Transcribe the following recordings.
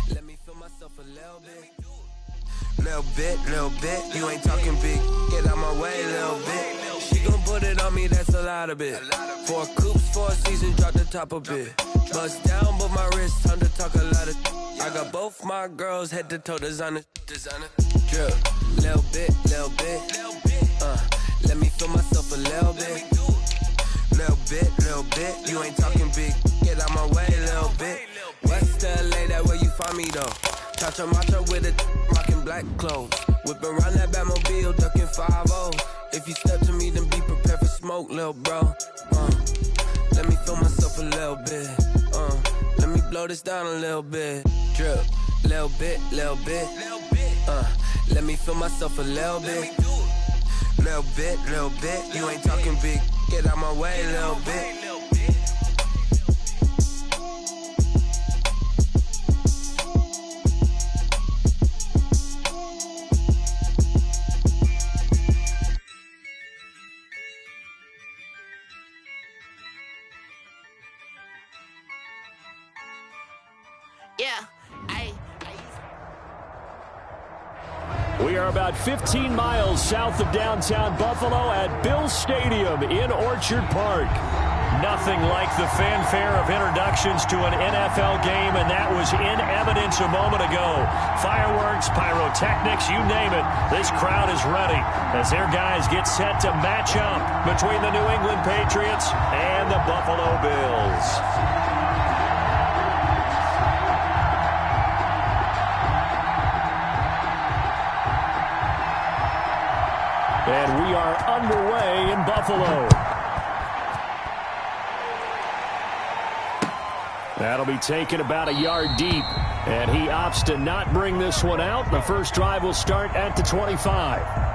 Let me feel myself a little bit. Little bit, you ain't talking big. Get out my way, little bit. She gon' put it on me, that's a lot of bit. 4 coops, 4 seasons, drop the top a bit. Bust down, but my wrist, time to talk a lot of. I got both my girls, head to toe, designer. Drip, little bit. Let me feel myself a little bit. Little bit, you ain't talking big. Get out my way, little bit. West LA, that where you find me though. Tacha macha with it, rockin' black clothes. Whip around that Batmobile, ducking 5-0. If you step to me, then be prepared for smoke, lil' bro. Let me feel myself a little bit. Let me blow this down a little bit. Drip, little bit. Let me feel myself a little bit. Little bit. You ain't talking big. Get out my way, little bit. Yeah, We are about 15 miles south of downtown Buffalo at Bills Stadium in Orchard Park. Nothing like the fanfare of introductions to an NFL game, and that was in evidence a moment ago. Fireworks, pyrotechnics, you name it. This crowd is ready as their guys get set to match up between the New England Patriots and the Buffalo Bills. And we are underway in Buffalo. That'll be taken about a yard deep. And he opts to not bring this one out. The first drive will start at the 25.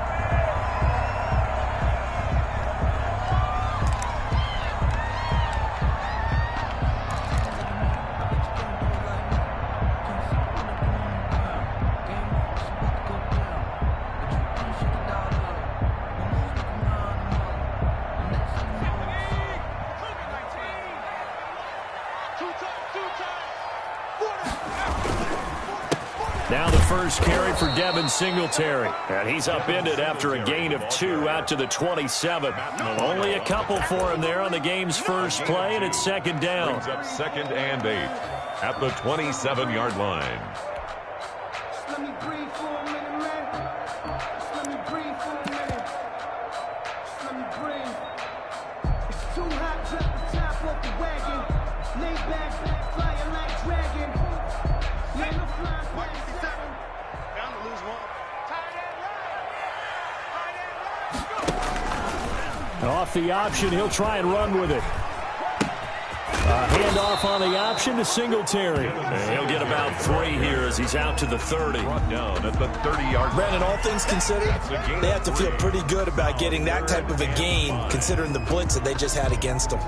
Now the first carry for Devin Singletary. And he's upended after a gain of 2 out to the 27. Only a couple for him there on the game's first play, and it's second down. Brings up 2nd and 8 at the 27-yard line. Let me breathe for a minute, man. Just let me breathe for a minute. Just let me breathe. It's too hot, drop the top off the wagon. Lay back, flying like dragon. Let me fly. Down to lose one. Off the option, he'll try and run with it. Handoff on the option to Singletary. And he'll get about 3 here as he's out to the 30. Brought down at the 30-yard line. Brandon, all things considered, they have to feel pretty good about getting that type of a gain, considering the blitz that they just had against them.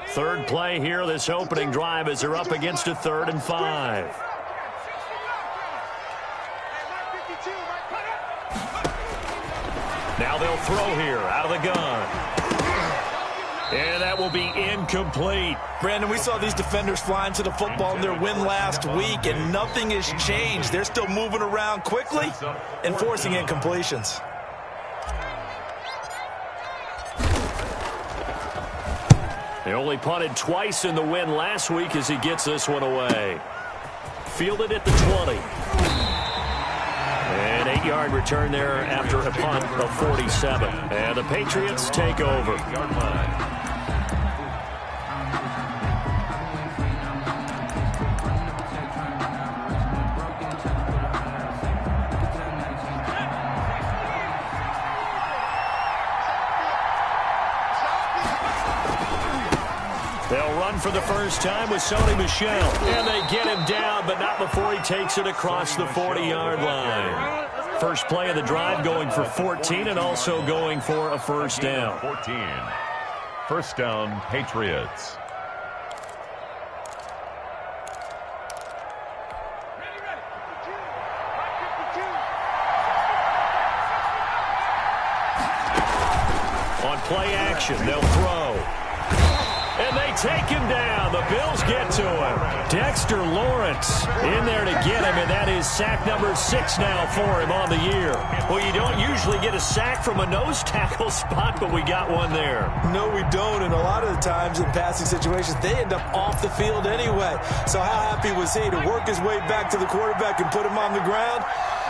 Third play here, this opening drive, as they're up against a 3rd and 5. Now they'll throw here out of the gun. And that will be incomplete. Brandon, we saw these defenders flying to the football in their win last week, and nothing has changed. They're still moving around quickly and forcing incompletions. They only punted twice in the win last week as he gets this one away. Fielded at the 20. An 8-yard return there after a punt of 47. And the Patriots take over. They'll run for the first time with Sony Michel. And they get him down, but not before he takes it across the 40-yard line. First play of the drive going for 14 and also going for a first down. 14. First down, Patriots. play action. They'll throw. And they take him down. The Bills get to him. Dexter Lawrence in there to get him, and that is sack number 6 now for him on the year. Well, you don't usually get a sack from a nose tackle spot, but we got one there. No, we don't, and a lot of the times in passing situations, they end up off the field anyway. So how happy was he to work his way back to the quarterback and put him on the ground?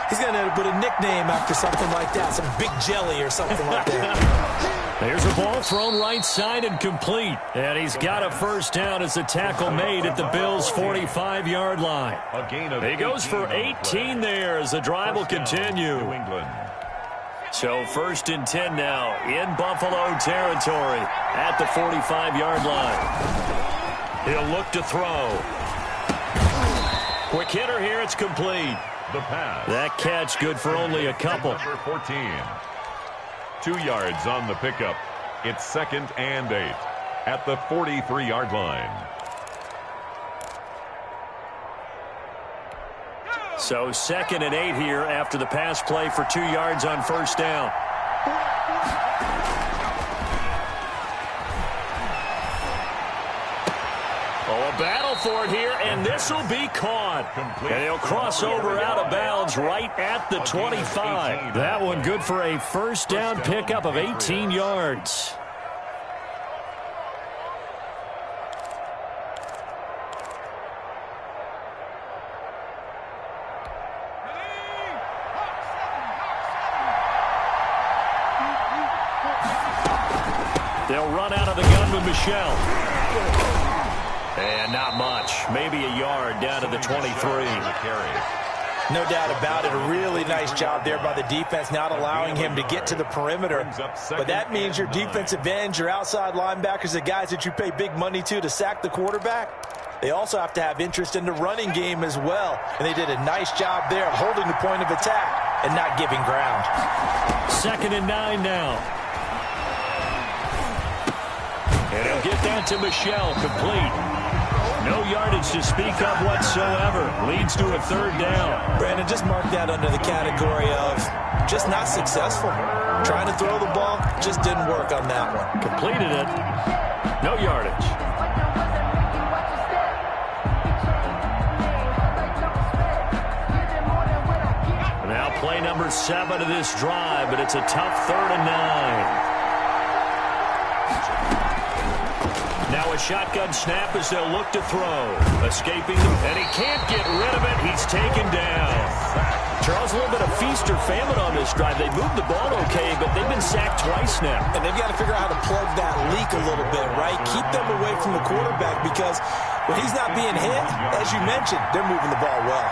He's going to have to put a nickname after something like that, some Big Jelly or something like that. There's a ball thrown right side and complete. And he's got a first down as the tackle made at the Bills' 45-yard line. He goes for 18 there as the drive will continue. So 1st and 10 now in Buffalo territory at the 45-yard line. He'll look to throw. Quick hitter here. It's complete. The pass. That catch good for only a couple. Number 14. 2 yards on the pickup. It's 2nd and 8 at the 43-yard line. So 2nd and 8 here after the pass play for 2 yards on first down. Oh, a battle for it here, and this will be caught. And he'll cross over out of bounds right at the 25. That one good for a first down pickup of 18 yards. They'll run out of the gun with Michelle. And not much. Maybe a yard down to the 23. No doubt about it. A really nice job there by the defense, not allowing him to get to the perimeter. But that means your defensive ends, your outside linebackers, the guys that you pay big money to sack the quarterback, they also have to have interest in the running game as well. And they did a nice job there of holding the point of attack and not giving ground. 2nd and 9 now. And he'll get that to Michelle, complete. No yardage to speak of whatsoever. Leads to a 3rd down. Brandon, just mark that under the category of just not successful. Trying to throw the ball, just didn't work on that one. Completed it. No yardage. Now play number 7 of this drive, but it's a tough 3rd and 9. Now a shotgun snap as they'll look to throw. Escaping, and he can't get rid of it. He's taken down. Charles, a little bit of feast or famine on this drive. They moved the ball okay, but they've been sacked twice now. And they've got to figure out how to plug that leak a little bit, right? Keep them away from the quarterback because when he's not being hit, as you mentioned, they're moving the ball well.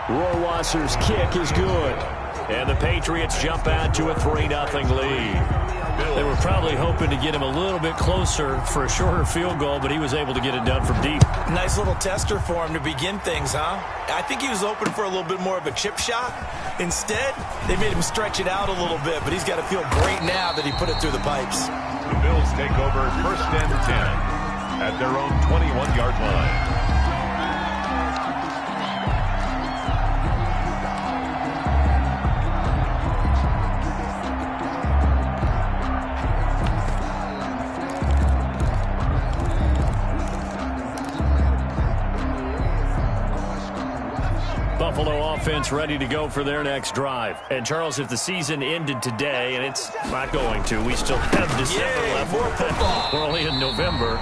Rohrwasser's kick is good. And the Patriots jump out to a 3-0 lead. They were probably hoping to get him a little bit closer for a shorter field goal, but he was able to get it done from deep. Nice little tester for him to begin things, huh? I think he was hoping for a little bit more of a chip shot. Instead, they made him stretch it out a little bit, but he's got to feel great now that he put it through the pipes. The Bills take over 1st and 10 at their own 21-yard line. Buffalo offense ready to go for their next drive. And, Charles, if the season ended today, and it's not going to, we still have December left. More football. We're only in November.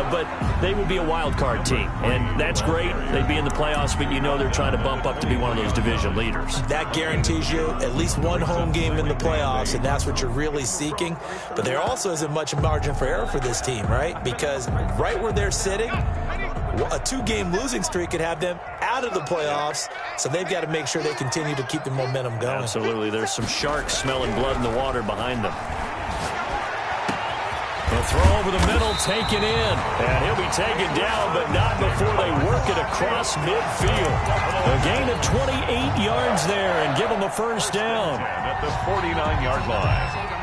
But they would be a wild card team. And that's great. They'd be in the playoffs, but you know they're trying to bump up to be one of those division leaders. That guarantees you at least one home game in the playoffs, and that's what you're really seeking. But there also isn't much margin for error for this team, right? Because right where they're sitting, a 2-game losing streak could have them out of the playoffs, so they've got to make sure they continue to keep the momentum going. Absolutely. There's some sharks smelling blood in the water behind them. The throw over the middle, taken in. And he'll be taken down, but not before they work it across midfield. A gain of 28 yards there and give them a first down. At the 49-yard line.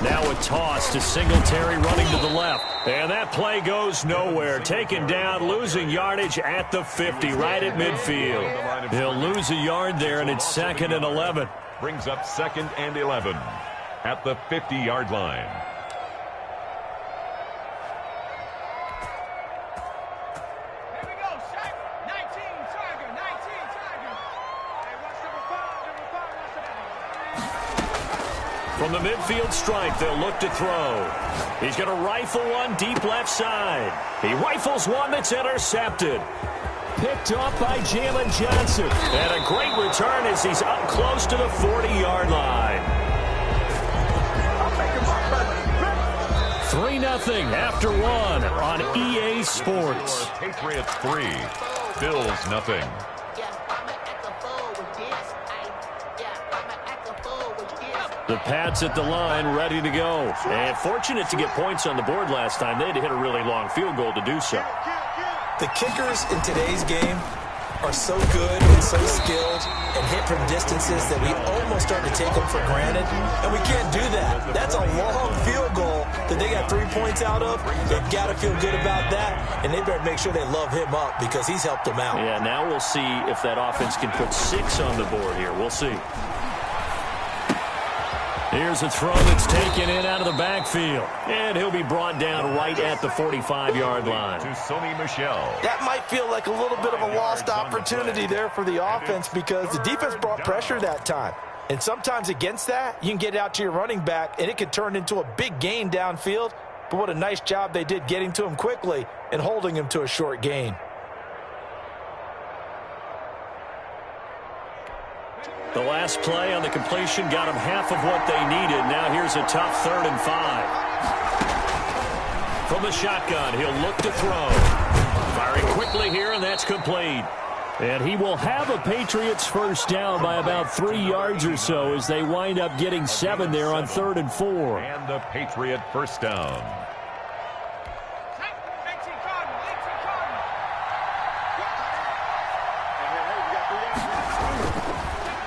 Now a toss to Singletary running to the left. And that play goes nowhere. Taken down, losing yardage at the 50, right at midfield. He'll lose a yard there, and it's 2nd and 11. Brings up 2nd and 11 at the 50-yard line. From the midfield stripe, they'll look to throw. He's going to rifle one deep left side. He rifles one that's intercepted. Picked off by Jalen Johnson. And a great return as he's up close to the 40-yard line. 3-0 after one on EA Sports. Patriots 3, Bills nothing. The Pats at the line, ready to go. And fortunate to get points on the board last time. They had to hit a really long field goal to do so. The kickers in today's game are so good and so skilled and hit from distances that we almost start to take them for granted. And we can't do that. That's a long field goal that they got 3 points out of. They've got to feel good about that. And they better make sure they love him up because he's helped them out. Yeah, now we'll see if that offense can put 6 on the board here. We'll see. Here's a throw that's taken in out of the backfield. And he'll be brought down right at the 45-yard line. To Sony Michel. That might feel like a little bit of a lost opportunity there for the offense because the defense brought pressure that time. And sometimes against that, you can get out to your running back, and it can turn into a big gain downfield. But what a nice job they did getting to him quickly and holding him to a short gain. The last play on the completion got them half of what they needed. Now here's a tough 3rd and 5. From the shotgun, he'll look to throw. Firing quickly here, and that's complete. And he will have a Patriots first down by about 3 yards or so as they wind up getting 7 there on 3rd and 4. And the Patriot first down.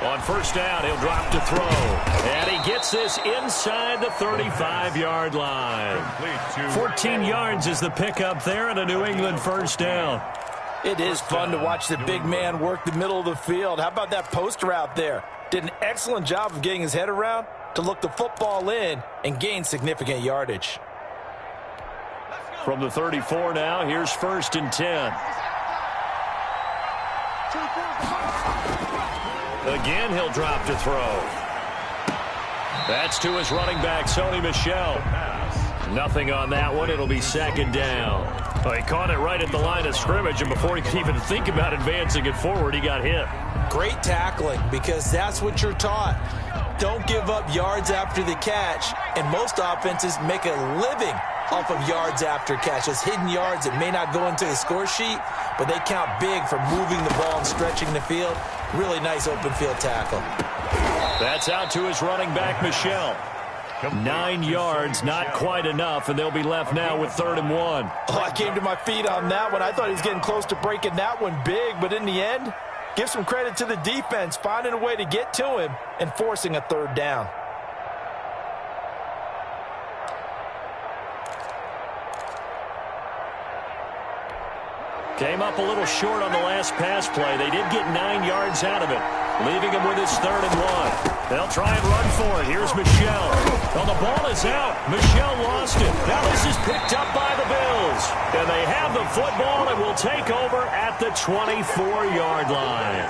On first down, he'll drop to throw. And he gets this inside the 35-yard line. 14 yards is the pickup there, and a New England first down. It is fun to watch the big man work the middle of the field. How about that post route there? Did an excellent job of getting his head around to look the football in and gain significant yardage. From the 34 now, here's 1st and 10. Again, he'll drop to throw. That's to his running back, Sony Michel. Nothing on that one. It'll be 2nd down. Well, he caught it right at the line of scrimmage, and before he could even think about advancing it forward, he got hit. Great tackling, because that's what you're taught. Don't give up yards after the catch, and most offenses make a living off of yards after catches, hidden yards that may not go into the score sheet, but they count big for moving the ball and stretching the field. Really nice open field tackle. That's out to his running back, Michel. 9 yards, not quite enough, and they'll be left now with 3rd and 1. Oh, I came to my feet on that one. I thought he was getting close to breaking that one big, but in the end, give some credit to the defense, finding a way to get to him and forcing a 3rd down. Came up a little short on the last pass play. They did get 9 yards out of it, leaving him with his 3rd and 1. They'll try and run for it. Here's Michel. Well, the ball is out. Michel lost it. Now this is picked up by the Bills. And they have the football and will take over at the 24-yard line.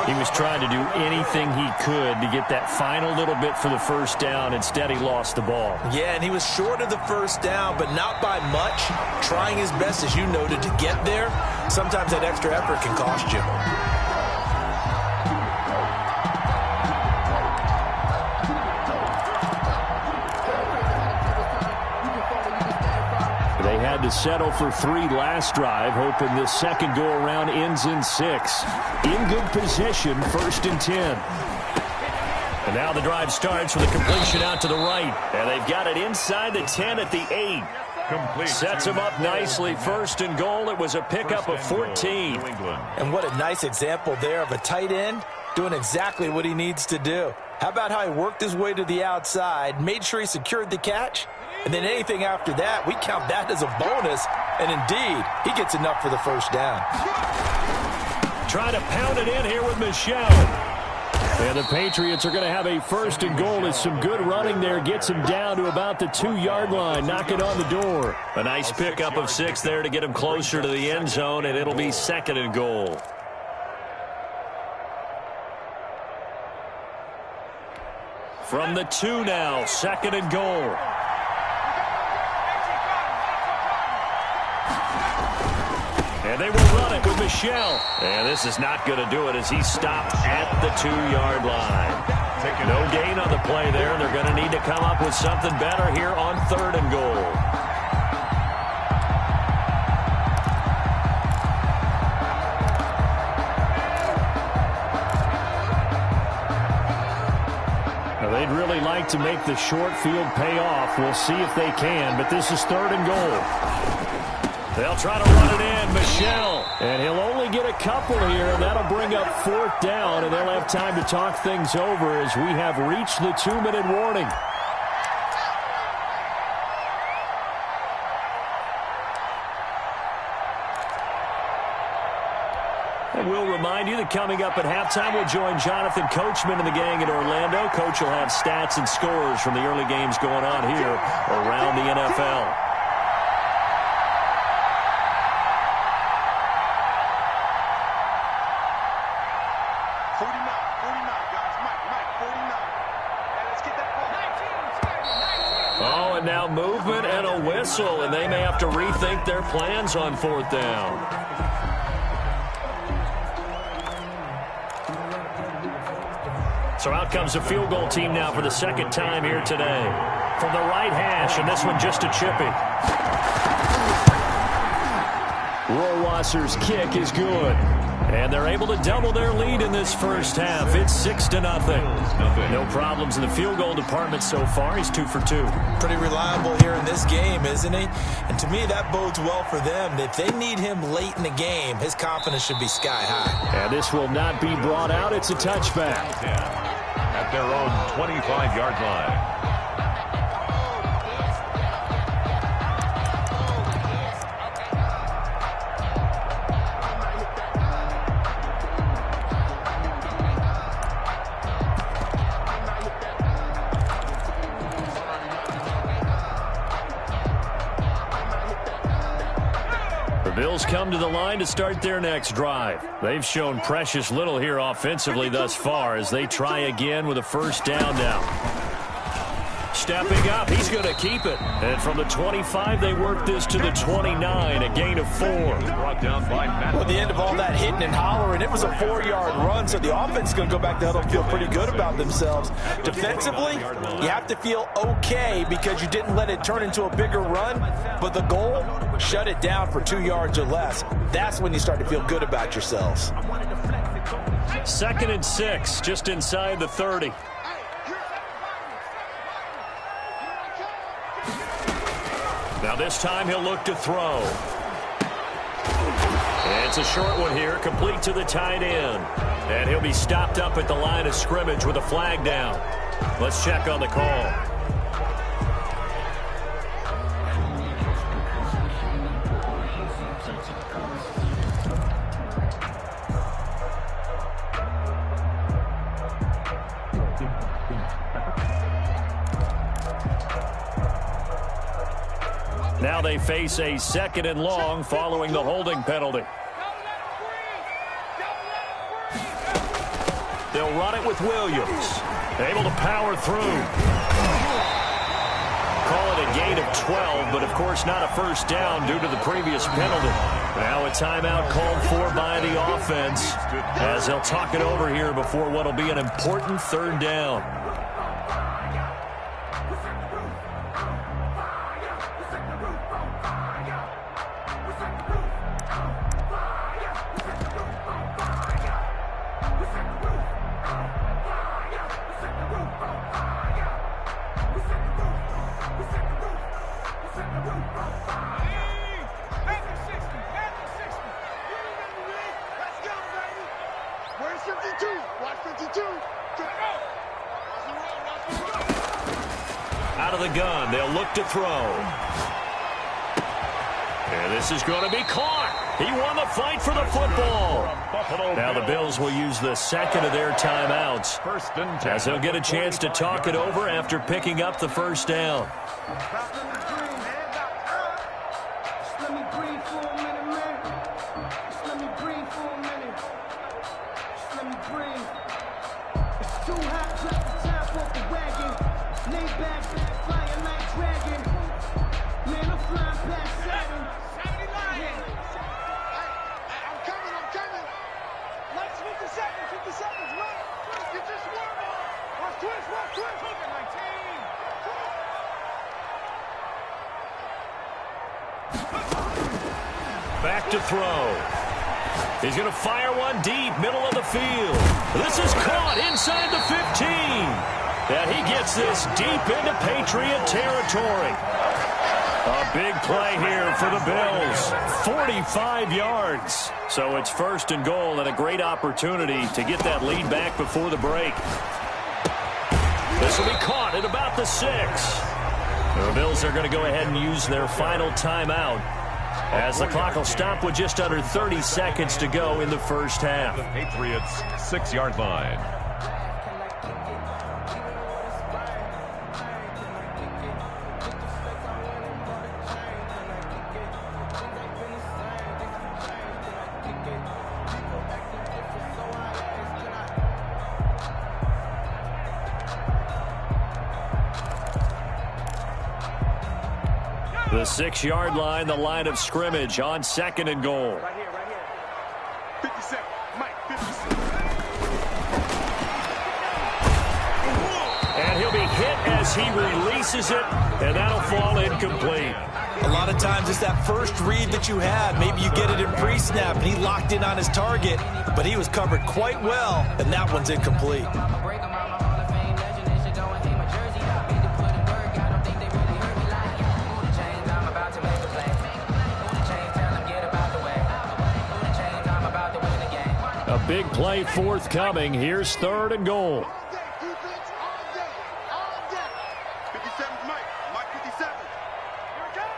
He was trying to do anything he could to get that final little bit for the first down. Instead, he lost the ball. Yeah, and he was short of the first down, but not by much. Trying his best, as you noted, to get there. Sometimes that extra effort can cost you. They had to settle for 3 last drive, hoping this second go-around ends in 6. In good position, 1st and 10. And now the drive starts with a completion out to the right. And they've got it inside the 10 at the 8. Sets him up nicely. 1st and goal. It was a pickup of 14. And what a nice example there of a tight end doing exactly what he needs to do. How about how he worked his way to the outside, made sure he secured the catch, and then anything after that, we count that as a bonus, and indeed, he gets enough for the first down. Trying to pound it in here with Michel. And the Patriots are going to have a first and goal as some good running there gets him down to about the 2-yard line. Knock it on the door. A nice pickup of 6 there to get him closer to the end zone, and it'll be second and goal. From the 2 now, second and goal. And they will run it with Michel. And this is not going to do it as he stopped at the 2-yard line. No gain on the play there. They're going to need to come up with something better here on third and goal. Now, they'd really like to make the short field pay off. We'll see if they can, but this is third and goal. They'll try to run it in, Michel. And he'll only get a couple here, and that'll bring up 4th down, and they'll have time to talk things over as we have reached the 2-minute warning. And we'll remind you that coming up at halftime, we'll join Jonathan Coachman and the gang in Orlando. Coach will have stats and scores from the early games going on here around the NFL. Now movement and a whistle, and they may have to rethink their plans on 4th down. So out comes the field goal team now for the second time here today. From the right hash, and this one just a chippy. Rohrwasser's kick is good. And they're able to double their lead in this first half. It's 6-0. No problems in the field goal department so far. He's 2 for 2. Pretty reliable here in this game, isn't he? And to me, that bodes well for them. If they need him late in the game, his confidence should be sky high. And this will not be brought out. It's a touchback. At their own 25-yard line. Bills come to the line to start their next drive. They've shown precious little here offensively thus far as they try again with a first down now. Stepping up, he's going to keep it. And from the 25, they work this to the 29, a gain of 4. Brought down by Matt. Well, at the end of all that hitting and hollering, it was a 4-yard run, so the offense is going to go back to huddle and feel pretty good about themselves. Defensively, you have to feel okay because you didn't let it turn into a bigger run, but the goal, shut it down for 2 yards or less. That's when you start to feel good about yourselves. 2nd and 6, just inside the 30. Now this time he'll look to throw. And it's a short one here, complete to the tight end. And he'll be stopped up at the line of scrimmage with a flag down. Let's check on the call. Now they face a 2nd and long following the holding penalty. They'll run it with Williams. Able to power through. Call it a gain of 12, but of course not a first down due to the previous penalty. Now a timeout called for by the offense as they'll talk it over here before what will be an important 3rd down. Out of the gun, they'll look to throw. And this is going to be caught. He won the fight for the football. Now the Bills will use the second of their timeouts as they'll get a chance to talk it over after picking up the first down. Let me breathe for a minute, man. Just let me breathe for a minute. Just let me breathe. It's too hot, drop the top off the wagon. Lay back, flying like dragon. Man, I'm flying past Saturn. I'm coming. Let's 50 seconds, run. Get this one on. Watch twist. Look at my team. Back to throw. He's going to fire one deep, middle of the field. This is caught inside the 15. And he gets this deep into Patriot territory. A big play here for the Bills. 45 yards. So it's first and goal and a great opportunity to get that lead back before the break. This will be caught at about the 6. The Bills are going to go ahead and use their final timeout as the clock will stop with just under 30 seconds to go in the first half. The Patriots' 6-yard line. The 6-yard line, the line of scrimmage on second and goal. Right here. 57. Mike, 57. And he'll be hit as he releases it, and that'll fall incomplete. A lot of times it's that first read that you have. Maybe you get it in pre-snap, and he locked in on his target, but he was covered quite well, and that one's incomplete. A big play forthcoming. Here's third and goal. All day. 57's Mike 57. Here it comes.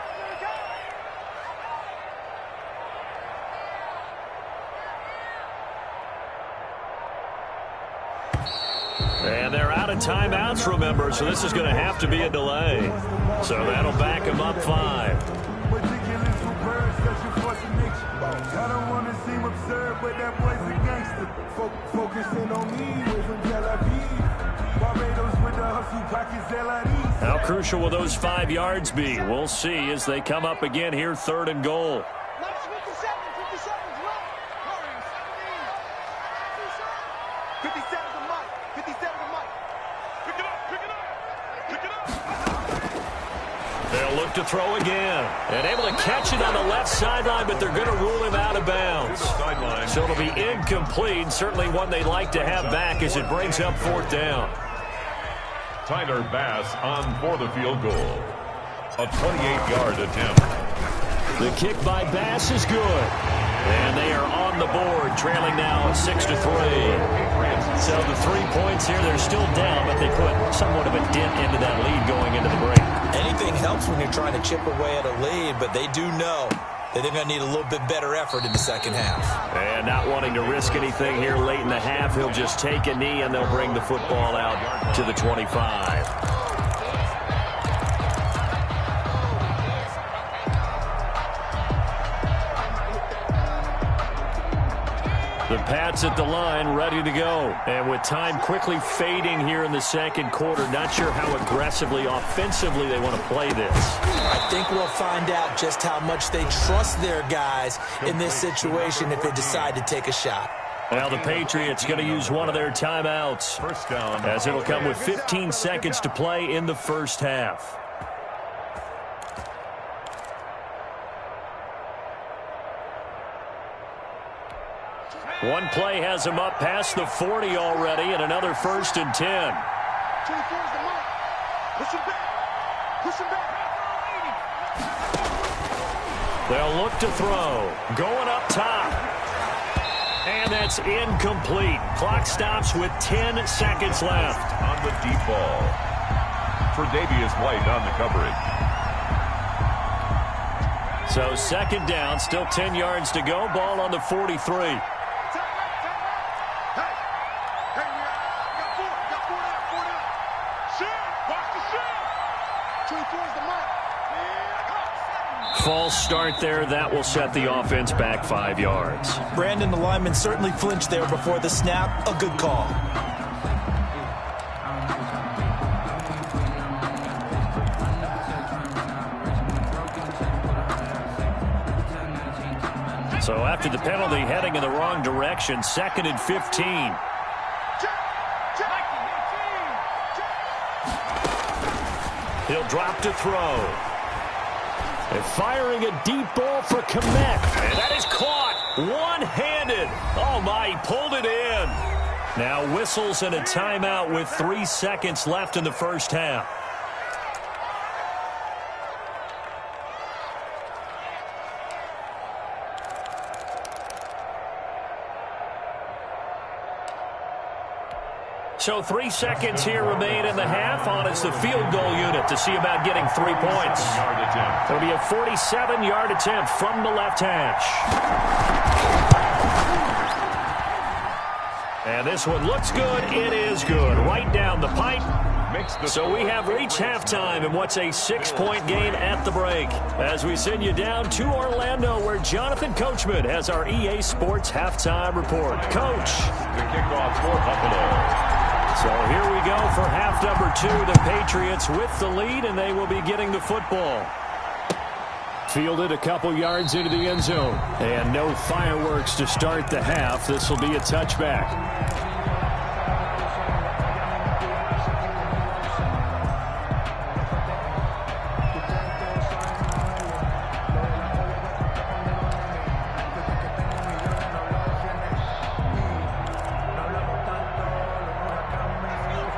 And they're out of timeouts, remember, so this is going to have to be a delay. So that'll back them up 5. I don't want to seem absurd, but that boy's a gangster. Focusing on me, we're from Tel Aviv. Barbados with the hustle, pockets LIDs. How crucial will those 5 yards be? We'll see as they come up again here, third and goal. Let's 57's run. 57's a Mike. 57's a Mike. Pick it up. They'll look to throw again. And able to catch it on the left sideline, but they're going to rule him out of bounds. So it'll be incomplete. Certainly one they'd like to have back as it brings up fourth down. Tyler Bass on for the field goal. A 28-yard attempt. The kick by Bass is good. And they are on the board, trailing now 6-3. So the 3 points here, they're still down, but they put somewhat of a dent into that lead going into the break. Anything helps when you're trying to chip away at a lead, but they do know that they're going to need a little bit better effort in the second half. And not wanting to risk anything here late in the half, he'll just take a knee and they'll bring the football out to the 25. The Pats at the line, ready to go. And with time quickly fading here in the second quarter, not sure how aggressively, offensively they want to play this. I think we'll find out just how much they trust their guys in this situation if they decide to take a shot. Now the Patriots going to use one of their timeouts, First down. as it'll come with 15 seconds to play in the first half. One play has him up past the 40 already, and another 1st and 10. 24's the Mike. Push him back. They'll look to throw. Going up top. And that's incomplete. Clock stops with 10 seconds left. On the deep ball. Tre'Davious White on the coverage. So second down, still 10 yards to go. Ball on the 43. False start there. That will set the offense back 5 yards. Brandon, the lineman certainly flinched there before the snap. A good call. So after the penalty, heading in the wrong direction, 2nd and 15. He'll drop to throw. And firing a deep ball for Kmet. And that is caught one-handed. Oh, my, he pulled it in. Now whistles and a timeout with 3 seconds left in the first half. So 3 seconds here remain in the half. On is the field goal unit to see about getting 3 points. It'll be a 47-yard attempt from the left hash. And this one looks good. It is good. Right down the pipe. So we have reached halftime in what's a 6-point game at the break. As we send you down to Orlando, where Jonathan Coachman has our EA Sports halftime report. Coach. The kickoff for Buffalo. So here we go for half number 2. The Patriots with the lead, and they will be getting the football. Fielded a couple yards into the end zone. And no fireworks to start the half. This will be a touchback.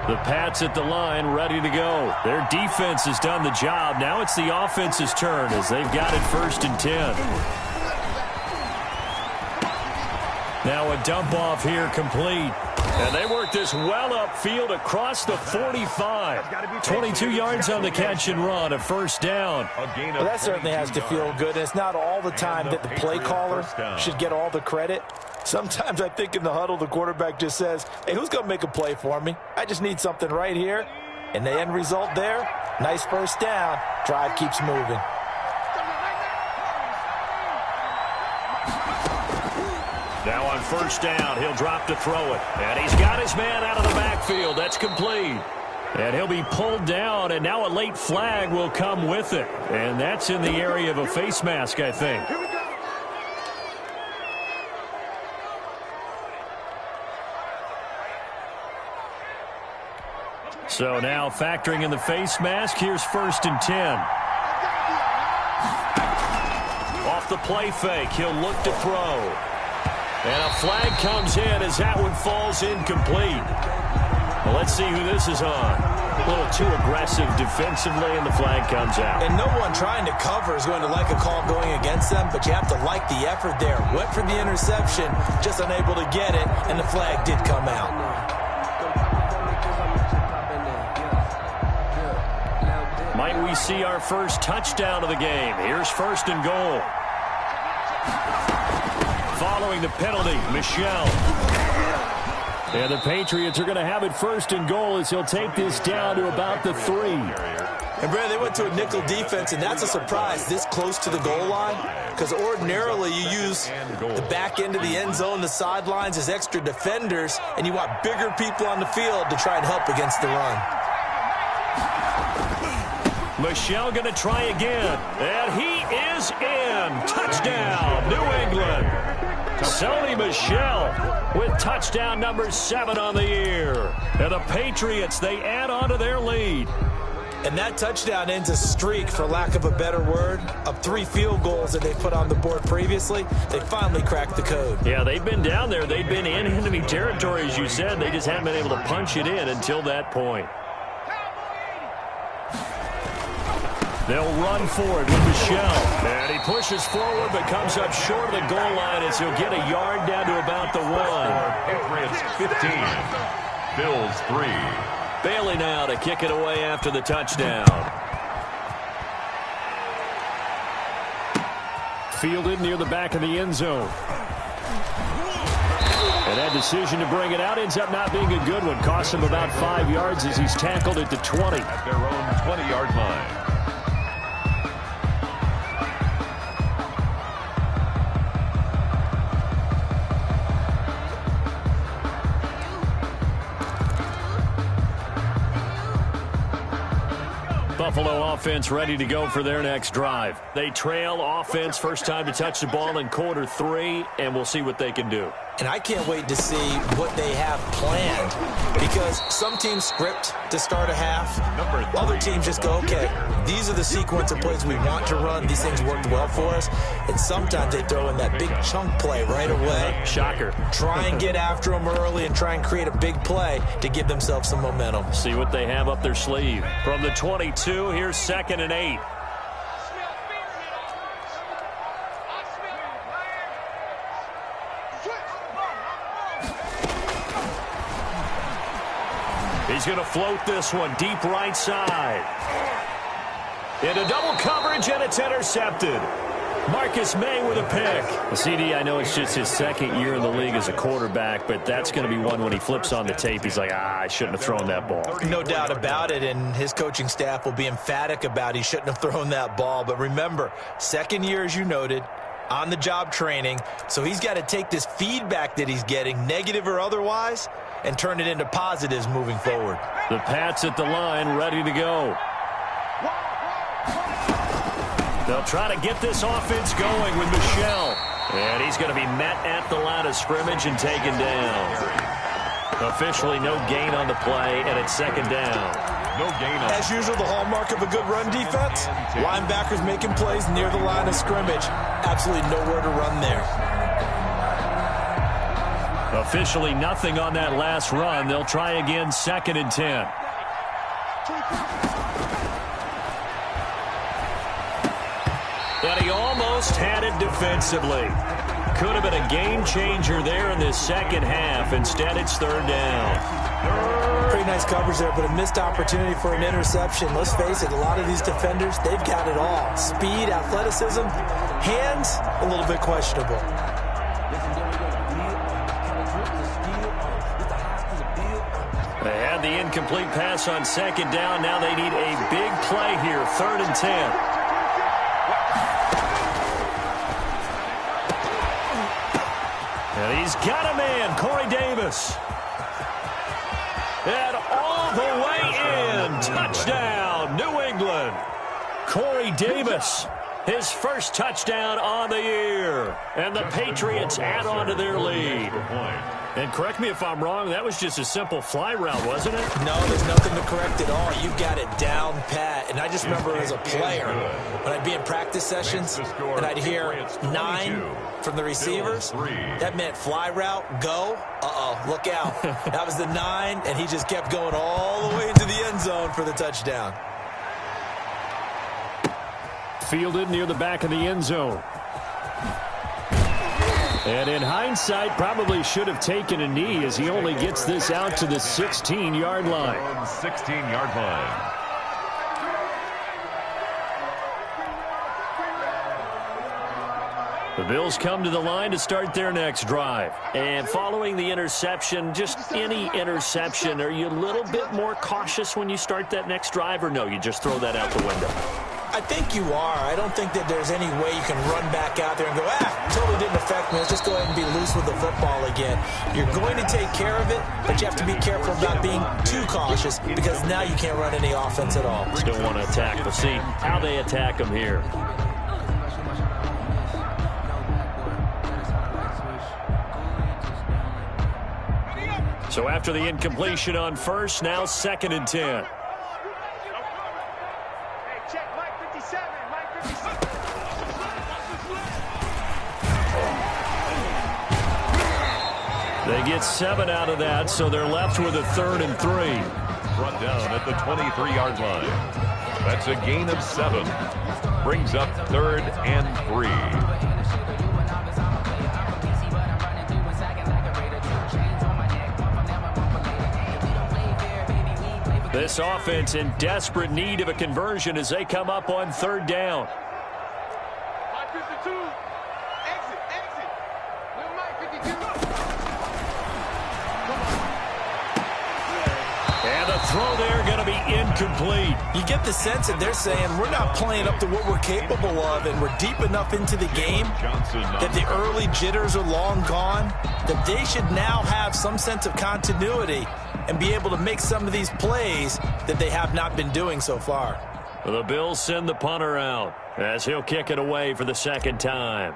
The Pats at the line, ready to go. Their defense has done the job. Now it's the offense's turn as they've got it 1st and 10. Now a dump off here complete. And they work this well upfield across the 45. 22 yards on the catch and run, a first down. Well, that certainly has to feel good. It's not all the time that the play caller should get all the credit. Sometimes I think in the huddle, the quarterback just says, hey, who's going to make a play for me? I just need something right here. And the end result there, nice first down. Drive keeps moving. Now on first down, he'll drop to throw it. And he's got his man out of the backfield. That's complete. And he'll be pulled down, and now a late flag will come with it. And that's in the area of a face mask, I think. So now factoring in the face mask, here's 1st and 10. Off the play fake, he'll look to throw. And a flag comes in as that one falls incomplete. Well, let's see who this is on. A little too aggressive defensively, and the flag comes out. And no one trying to cover is going to like a call going against them, but you have to like the effort there. Went for the interception, just unable to get it, and the flag did come out. Might we see our first touchdown of the game? Here's 1st and goal. Following the penalty, Michel. And the Patriots are going to have it 1st and goal as he'll take this down to about the 3. And, Brad, they went to a nickel defense, and that's a surprise this close to the goal line, because ordinarily you use the back end of the end zone, the sidelines as extra defenders, and you want bigger people on the field to try and help against the run. Michel going to try again, and he is in. Touchdown, New England. Sony Michel with touchdown number 7 on the year. And the Patriots, they add on to their lead. And that touchdown ends a streak, for lack of a better word, of 3 field goals that they put on the board previously. They finally cracked the code. Yeah, they've been down there. They've been in enemy territory, as you said. They just haven't been able to punch it in until that point. They'll run for it with Michel. And he pushes forward but comes up short of the goal line as he'll get a yard down to about the 1. Patriots 15. Bills 3. Bailey now to kick it away after the touchdown. Fielded near the back of the end zone. And that decision to bring it out ends up not being a good one. Costs him about 5 yards as he's tackled at the 20. At their own 20-yard line. Buffalo offense ready to go for their next drive. They trail offense, first time to touch the ball in quarter 3, and we'll see what they can do. And I can't wait to see what they have planned, because some teams script to start a half. Other teams just go, okay, these are the sequence of plays we want to run. These things worked well for us. And sometimes they throw in that big chunk play right away. Shocker. Try and get after them early and try and create a big play to give themselves some momentum. See what they have up their sleeve. From the 22, here's 2nd and 8. He's going to float this one deep right side. Into double coverage, and it's intercepted. Marcus May with a pick. The CD, I know it's just his 2nd year in the league as a quarterback, but that's going to be one when he flips on the tape, he's like, I shouldn't have thrown that ball. No doubt about it, and his coaching staff will be emphatic about he shouldn't have thrown that ball. But remember, 2nd year, as you noted, on-the-job training, so he's got to take this feedback that he's getting, negative or otherwise, and turn it into positives moving forward. The Pats at the line, ready to go. They'll try to get this offense going with Michel. And he's going to be met at the line of scrimmage and taken down. Officially no gain on the play, and it's 2nd down. No gain on. As usual, the hallmark of a good run defense, linebackers making plays near the line of scrimmage. Absolutely nowhere to run there. Officially nothing on that last run. They'll try again, 2nd and 10. And he almost had it defensively. Could have been a game changer there in this 2nd half. Instead, it's 3rd down. Pretty nice coverage there, but a missed opportunity for an interception. Let's face it, a lot of these defenders, they've got it all. Speed, athleticism, hands, a little bit questionable. They had the incomplete pass on 2nd down. Now they need a big play here, 3rd and 10. And he's got a man, Corey Davis. And all the way in. Touchdown, New England. Corey Davis, his first touchdown on the year. And the Patriots add on to their lead. And correct me if I'm wrong, that was just a simple fly route, wasn't it? No, there's nothing to correct at all. You've got it down pat. And I just remember as a player, when I'd be in practice sessions and I'd hear 9 from the receivers, that meant fly route, go, look out. That was the 9, and he just kept going all the way into the end zone for the touchdown. Fielded near the back of the end zone. And in hindsight, probably should have taken a knee as he only gets this out to the 16-yard line. 16-yard line. The Bills come to the line to start their next drive. And following the interception, just any interception, are you a little bit more cautious when you start that next drive, or no, you just throw that out the window? I think you are. I don't think that there's any way you can run back out there and go, totally didn't affect me. Let's just go ahead and be loose with the football again. You're going to take care of it, but you have to be careful about being too cautious because now you can't run any offense at all. Still want to attack. We'll see how they attack them here. So after the incompletion on first, now 2nd and 10. They get 7 out of that, so they're left with a 3rd and 3. Brought down at the 23-yard line. That's a gain of 7. Brings up 3rd and 3. This offense in desperate need of a conversion as they come up on third down. 552. Exit. Little Mike 52. And the throw there going to be incomplete. You get the sense that they're saying we're not playing up to what we're capable of, and we're deep enough into the game that the early jitters are long gone, that they should now have some sense of continuity and be able to make some of these plays that they have not been doing so far. The Bills send the punter out as he'll kick it away for the second time.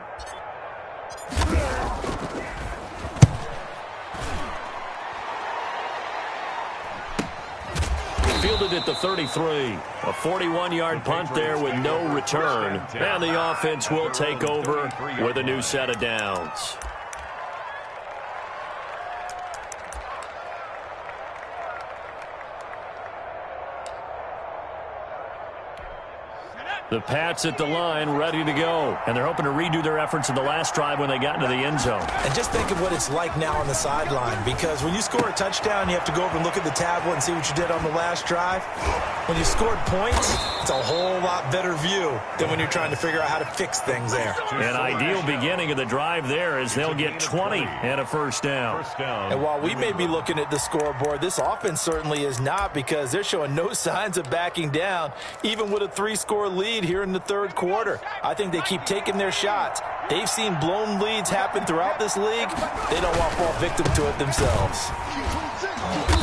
Fielded at the 33. A 41-yard punt there with no return. And the offense will take over with a new set of downs. The Pats at the line, ready to go. And they're hoping to redo their efforts in the last drive when they got into the end zone. And just think of what it's like now on the sideline, because when you score a touchdown, you have to go over and look at the tablet and see what you did on the last drive. When you scored points, it's a whole lot better view than when you're trying to figure out how to fix things there. An ideal beginning of the drive there is they'll get 20 and a first down. And while we may be looking at the scoreboard, this offense certainly is not, because they're showing no signs of backing down, even with a 3-score lead here in the third quarter. I think they keep taking their shots. They've seen blown leads happen throughout this league. They don't want to fall victim to it themselves.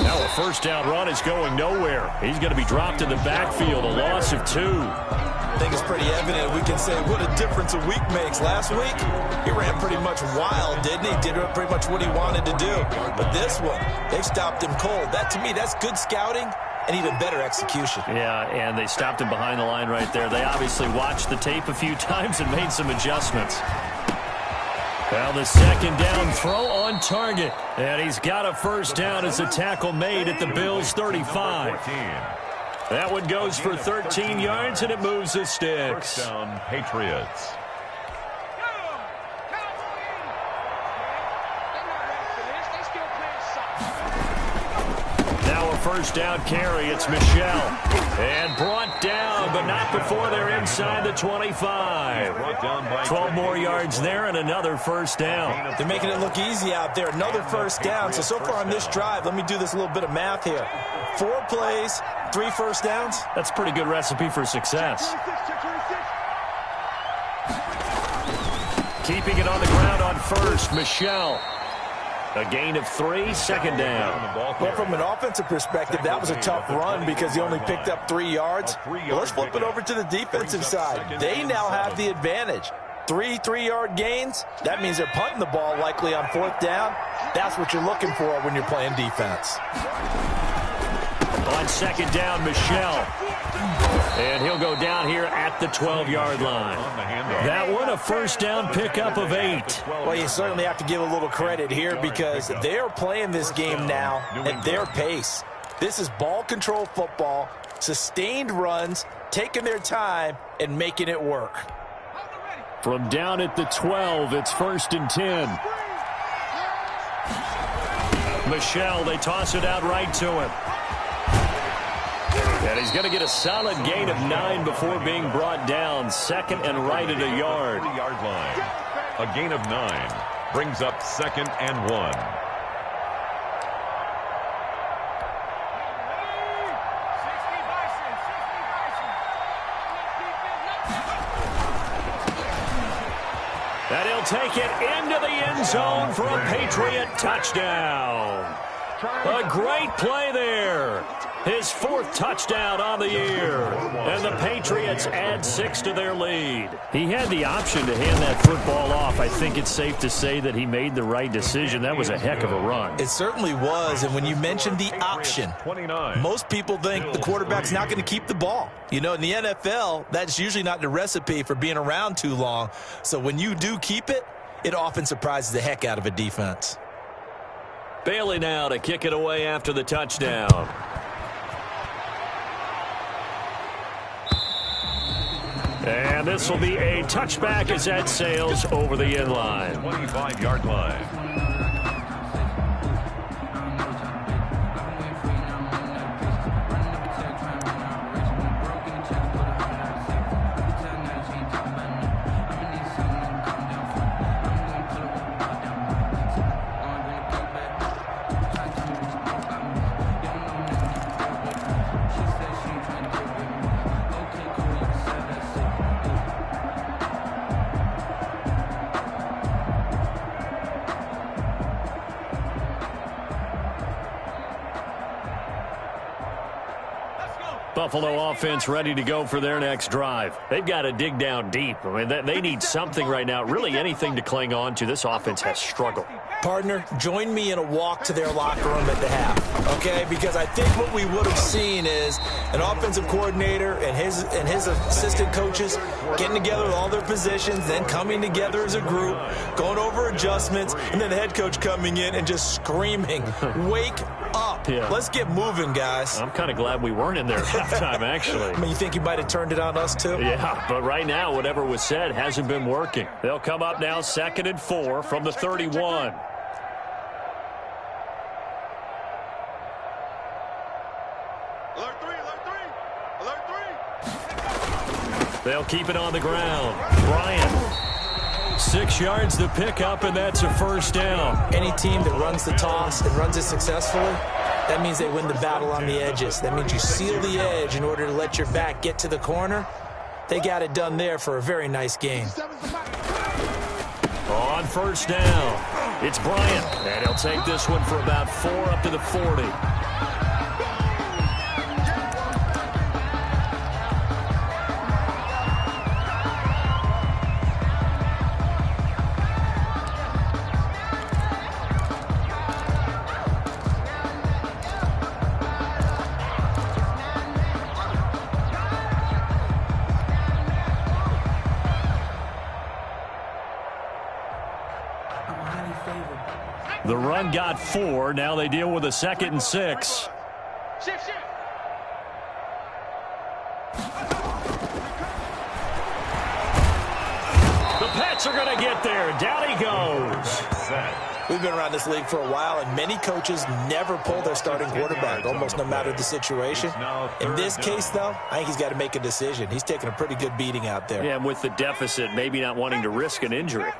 Now a first down run is going nowhere. He's going to be dropped in the backfield, a loss of 2. I think it's pretty evident. We can say what a difference a week makes. Last week, he ran pretty much wild, didn't he? Did pretty much what he wanted to do. But this one, they've stopped him cold. That, to me, that's good scouting and even better execution. Yeah, and they stopped him behind the line right there. They obviously watched the tape a few times and made some adjustments. Well, the second down throw on target. And he's got a first down as a tackle made at the Bills' 35. That one goes for 13 yards, and it moves the sticks. First down, Patriots. Now a first down carry. It's Michel. And brought down, but not before they're inside the 25. 12 more yards there and another first down. They're making it look easy out there. Another first down. So far on this drive, let me do this little bit of math here. 4 plays, 3 first downs. That's a pretty good recipe for success. Keeping it on the ground on first, Michel. A gain of 3, second down. Well, from an offensive perspective, that was a tough run because he only picked up 3 yards. Well, let's flip it over to the defensive side. They now have the advantage. 3 3-yard gains. That means they're punting the ball likely on 4th down. That's what you're looking for when you're playing defense. On second down, Michel. And he'll go down here at the 12-yard line. That one, a first down pickup of 8. Well, you certainly have to give a little credit here because they're playing this game now at their pace. This is ball control football, sustained runs, taking their time, and making it work. From down at the 12, it's 1st and 10. Michel, they toss it out right to him. And he's going to get a solid gain of 9 before being brought down. Second and right at a yard. 3-yard line. A gain of 9 brings up 2nd and 1. And he'll take it into the end zone for a Patriot touchdown. A great play there. His 4th touchdown on the year. And the Patriots add 6 to their lead. He had the option to hand that football off. I think it's safe to say that he made the right decision. That was a heck of a run. It certainly was. And when you mentioned the option, most people think the quarterback's not going to keep the ball. You know, in the NFL, that's usually not the recipe for being around too long. So when you do keep it, it often surprises the heck out of a defense. Bailey now to kick it away after the touchdown. And this will be a touchback as that sails over the end line. 25-yard line. Buffalo offense ready to go for their next drive. They've got to dig down deep. I mean, they need something right now, really anything to cling on to. This offense has struggled. Partner, join me in a walk to their locker room at the half, okay? Because I think what we would have seen is an offensive coordinator and his assistant coaches getting together with all their positions, then coming together as a group, going over adjustments, and then the head coach coming in and just screaming, "Wake up. Yeah. Let's get moving, guys." I'm kind of glad we weren't in there at halftime, actually. I mean, you think he might have turned it on us, too? Yeah, but right now, whatever was said hasn't been working. They'll come up now 2nd and 4 from the 31. They'll keep it on the ground. Bryant, 6 yards to pick up, and that's a first down. Any team that runs the toss and runs it successfully, that means they win the battle on the edges. That means you seal the edge in order to let your back get to the corner. They got it done there for a very nice game. On first down, it's Bryant, and he'll take this one for about 4 up to the 40. The run got 4. Now they deal with a 2nd and 6. Shift. The Pats are going to get there. Down he goes. We've been around this league for a while, and many coaches never pull their starting quarterback, almost no matter the situation. In this case, though, I think he's got to make a decision. He's taking a pretty good beating out there. Yeah, and with the deficit, maybe not wanting to risk an injury.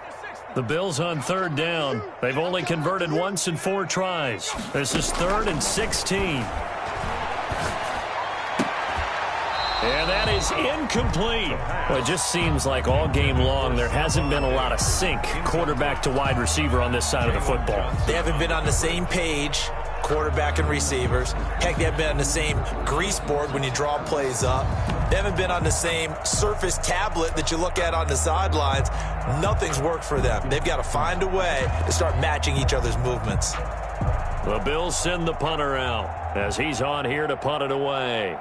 The Bills on 3rd down. They've only converted once in 4 tries. This is 3rd and 16. And that is incomplete. Well, it just seems like all game long there hasn't been a lot of sync quarterback to wide receiver on this side of the football. They haven't been on the same page, quarterback and receivers. Heck, they haven't been on the same grease board when you draw plays up. They haven't been on the same Surface tablet that you look at on the sidelines. Nothing's worked for them. They've got to find a way to start matching each other's movements. The Bills send the punter out as he's on here to punt it away.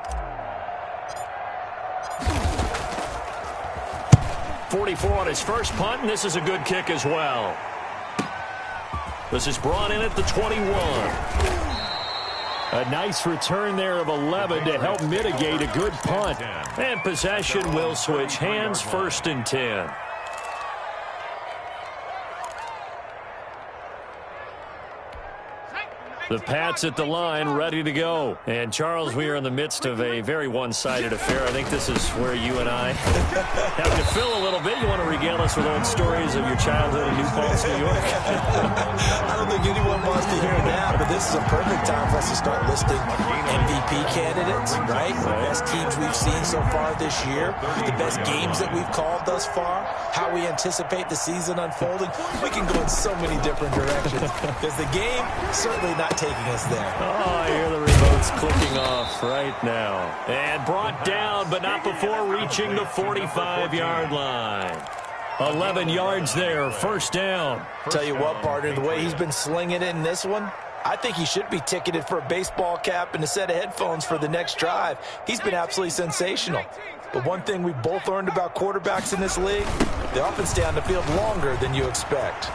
44 on his first punt, and this is a good kick as well. This is brought in at the 21. A nice return there of 11 to help mitigate a good punt. And possession will switch hands, 1st and 10. The Pats at the line, ready to go. And, Charles, we are in the midst of a very one-sided affair. I think this is where you and I have to fill a little bit. You want to regale us with old stories of your childhood in New Paltz, New York? I don't think anyone wants to hear that, but this is a perfect time for us to start listing MVP candidates, right? The best teams we've seen so far this year, the best games that we've called thus far, how we anticipate the season unfolding. We can go in so many different directions because the game certainly not taking us there. Oh, I hear the remotes clicking off right now. And brought down, but not before reaching the 45-yard line. 11 yards there, 1st down. Tell you what, partner, the way he's been slinging it in this one, I think he should be ticketed for a baseball cap and a set of headphones for the next drive. He's been absolutely sensational. But one thing we've both learned about quarterbacks in this league, they often stay on the field longer than you expect.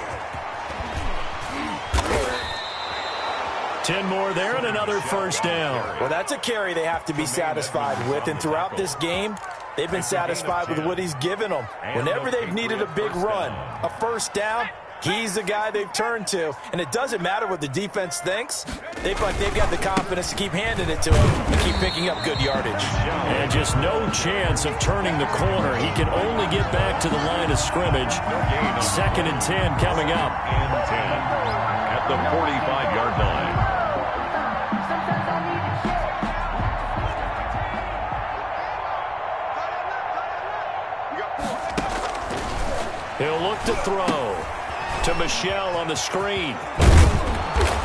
10 more there and another 1st down. Well, that's a carry they have to be satisfied with. And throughout this game, they've been satisfied with what he's given them. Whenever they've needed a big run, a 1st down, he's the guy they've turned to. And it doesn't matter what the defense thinks. They've got the confidence to keep handing it to him and keep picking up good yardage. And just no chance of turning the corner. He can only get back to the line of scrimmage. 2nd and 10 coming up. At the 45-yard line. He'll look to throw to Michelle on the screen.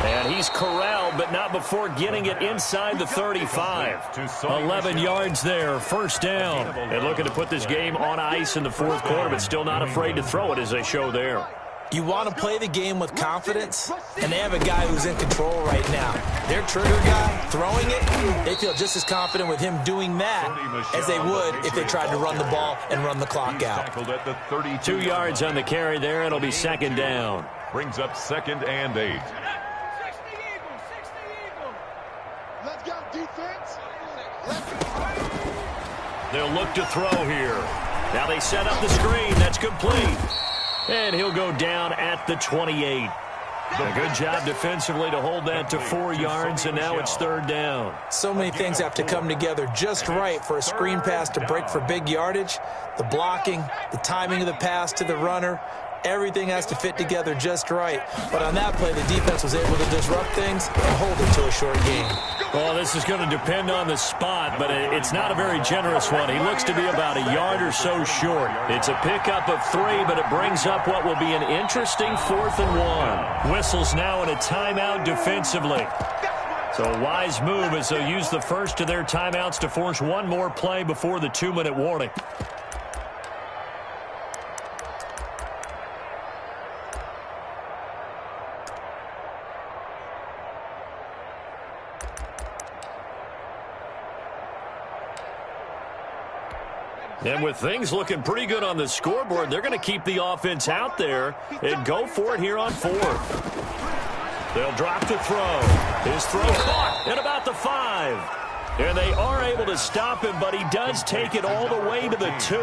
And he's corralled, but not before getting it inside the 35. 11 yards there, first down. And looking to put this game on ice in the fourth quarter, but still not afraid to throw it as they show there. You want to play the game with confidence, and they have a guy who's in control right now. Their trigger guy, throwing it, they feel just as confident with him doing that as they would if they tried to run the ball and run the clock out. 2 yards on the carry there. It'll be second down. Brings up 2nd and 8. Let's go, defense. They'll look to throw here. Now they set up the screen. That's complete. And he'll go down at the 28. A good job defensively to hold that to 4 yards, and now it's third down. So many things have to come together just right for a screen pass to break for big yardage. The blocking, the timing of the pass to the runner, everything has to fit together just right. But on that play, the defense was able to disrupt things and hold it to a short game. Well, this is going to depend on the spot, but it's not a very generous one. He looks to be about a yard or so short. It's a pickup of 3, but it brings up what will be an interesting 4th and 1. Whistles now in a timeout defensively. So a wise move as they'll use the first of their timeouts to force one more play before the 2-minute warning. And with things looking pretty good on the scoreboard, they're going to keep the offense out there and go for it here on 4th. They'll drop the throw. His throw caught at about the 5. And they are able to stop him, but he does take it all the way to the 2.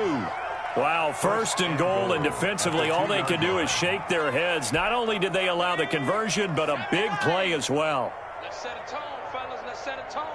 Wow, 1st and goal, and defensively all they can do is shake their heads. Not only did they allow the conversion, but a big play as well. Let's set a tone, fellas. Let's set a tone.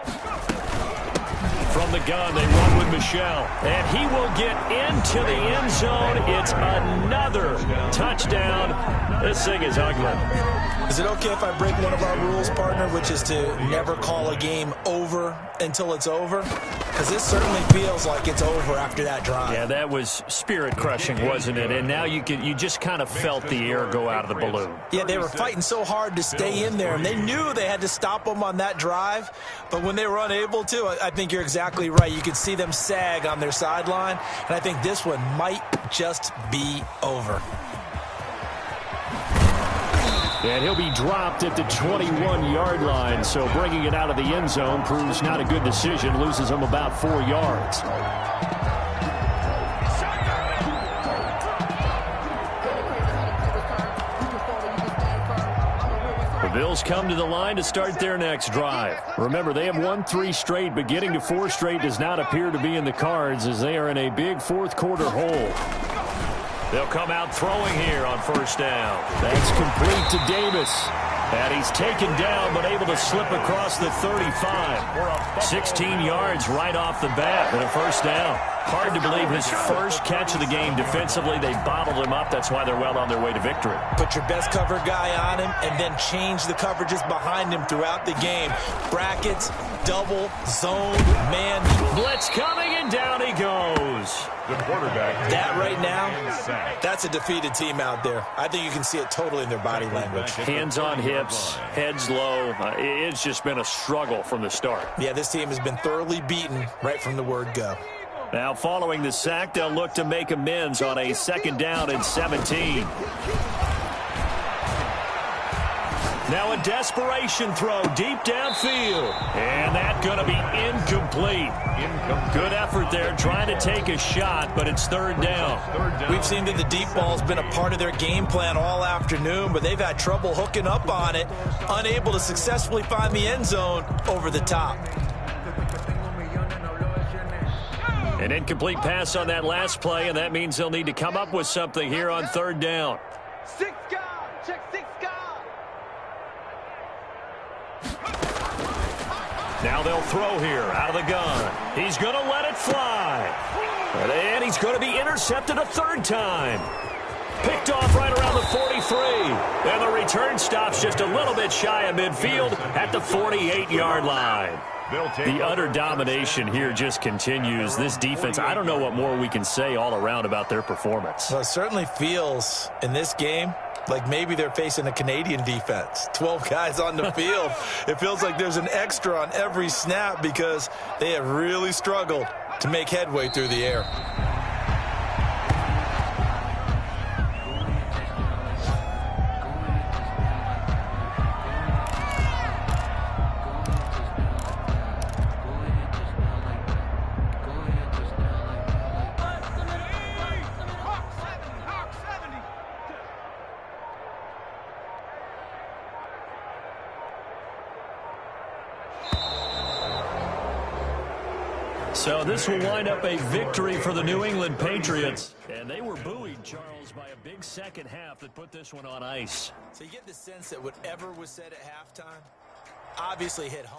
From the gun, they run with Michel. And he will get into the end zone. It's another touchdown. This thing is ugly. Is it okay if I break one of our rules, partner, which is to never call a game over until it's over? Because this certainly feels like it's over after that drive. Yeah, that was spirit-crushing, wasn't it? And now you just kind of felt the air go out of the balloon. Yeah, they were fighting so hard to stay in there, and they knew they had to stop them on that drive. But when they were unable to, I think you're exactly right. You could see them sag on their sideline, and I think this one might just be over. And he'll be dropped at the 21-yard line, so bringing it out of the end zone proves not a good decision, loses him about 4 yards. The Bills come to the line to start their next drive. Remember, they have won 3 straight, but getting to 4 straight does not appear to be in the cards as they are in a big fourth quarter hole. They'll come out throwing here on first down. That's complete to Davis. And he's taken down but able to slip across the 35. 16 yards right off the bat and a first down. Hard to believe his first catch of the game defensively. They bottled him up. That's why they're well on their way to victory. Put your best cover guy on him and then change the coverages behind him throughout the game. Brackets, double, zone, man. Blitz coming and down he goes. The quarterback. That right now, that's a defeated team out there. I think you can see it totally in their body language. Hands on hips, heads low. It's just been a struggle from the start. Yeah, this team has been thoroughly beaten right from the word go. Now following the sack, they'll look to make amends on a 2nd down and 17. Now a desperation throw deep downfield. And that's going to be incomplete. Good effort there trying to take a shot, but it's 3rd down. We've seen that the deep ball's been a part of their game plan all afternoon, but they've had trouble hooking up on it, unable to successfully find the end zone over the top. An incomplete pass on that last play, and that means they'll need to come up with something here on 3rd down. 6 guard. Check 6 guard. Now they'll throw here out of the gun. He's going to let it fly. And he's going to be intercepted a 3rd time. Picked off right around the 43. And the return stops just a little bit shy of midfield at the 48-yard line. The utter domination here just continues. This defense, I don't know what more we can say all around about their performance. Well, it certainly feels in this game like maybe they're facing a Canadian defense. 12 guys on the field. It feels like there's an extra on every snap because they have really struggled to make headway through the air. So this will wind up a victory for the New England Patriots. And they were buoyed, Charles, by a big second half that put this one on ice. So you get the sense that whatever was said at halftime obviously hit home.